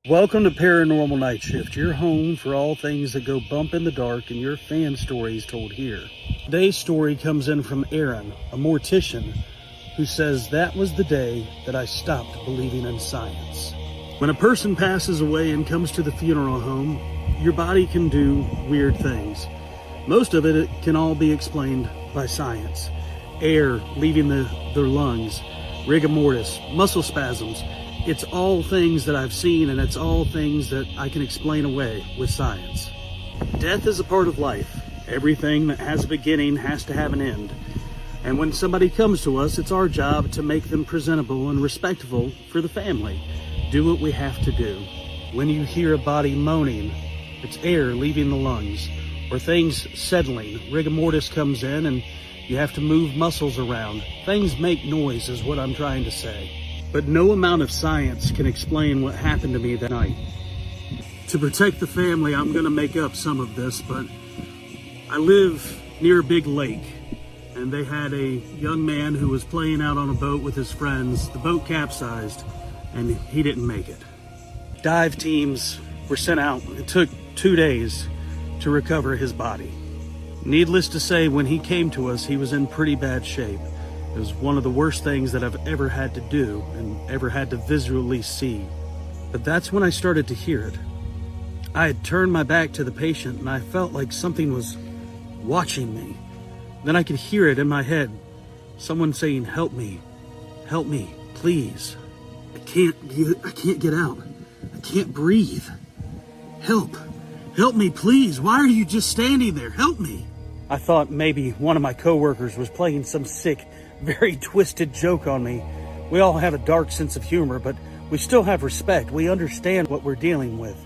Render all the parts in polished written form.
Welcome to Paranormal Nightshift, your home for all things that go bump in the dark and your fan stories told here. Today's story comes in from Aaron, a mortician, who says that was the day that I stopped believing in science. When a person passes away and comes to the funeral home, your body can do weird things. Most of it can all be explained by science. Air leaving their lungs, rigor mortis, muscle spasms. It's all things that I've seen, and it's all things that I can explain away with science. Death is a part of life. Everything that has a beginning has to have an end. And when somebody comes to us, it's our job to make them presentable and respectful for the family. Do what we have to do. When you hear a body moaning, it's air leaving the lungs, or things settling. Rigor mortis comes in and you have to move muscles around. Things make noise is what I'm trying to say. But no amount of science can explain what happened to me that night. To protect the family, I'm going to make up some of this, but I live near a big lake, and they had a young man who was playing out on a boat with his friends. The boat capsized, and he didn't make it. Dive teams were sent out. It took 2 days to recover his body. Needless to say, when he came to us, he was in pretty bad shape. It was one of the worst things that I've ever had to do and ever had to visually see. But that's when I started to hear it. I had turned my back to the patient and I felt like something was watching me. Then I could hear it in my head. Someone saying, help me, please. I can't get out. I can't breathe. Help me, please. Why are you just standing there? Help me. I thought maybe one of my coworkers was playing some sick, very twisted joke on me. We all have a dark sense of humor, but we still have respect. We understand what we're dealing with.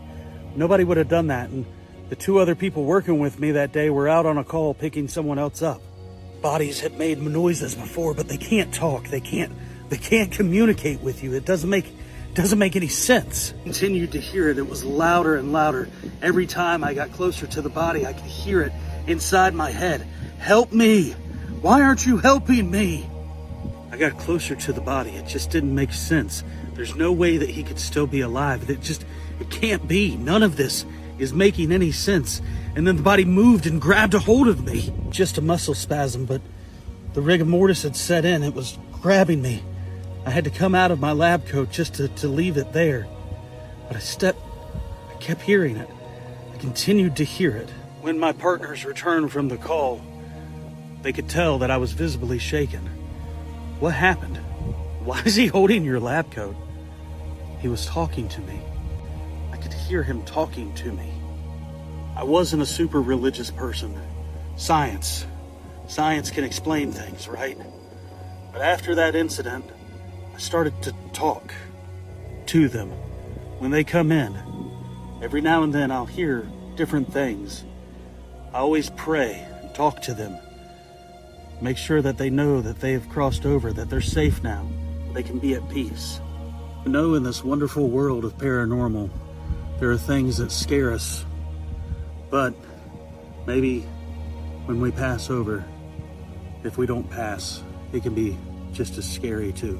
Nobody would have done that, and the 2 other people working with me that day were out on a call picking someone else up. Bodies had made noises before, but they can't talk. They can't communicate with you. It doesn't make any sense. I continued to hear it. It was louder and louder. Every time I got closer to the body, I could hear it inside my head. Help me! Why aren't you helping me? I got closer to the body. It just didn't make sense. There's no way that he could still be alive. It can't be. None of this is making any sense. And then the body moved and grabbed a hold of me. Just a muscle spasm, but the rigor mortis had set in. It was grabbing me. I had to come out of my lab coat just to leave it there. But I kept hearing it. I continued to hear it. When my partners returned from the call, they could tell that I was visibly shaken. What happened? Why is he holding your lab coat? He was talking to me. I could hear him talking to me. I wasn't a super religious person. Science can explain things, right? But after that incident, I started to talk to them. When they come in, every now and then I'll hear different things. I always pray and talk to them. Make sure that they know that they have crossed over, that they're safe now. They can be at peace. You know, in this wonderful world of paranormal, there are things that scare us. But maybe when we pass over, if we don't pass, it can be just as scary too.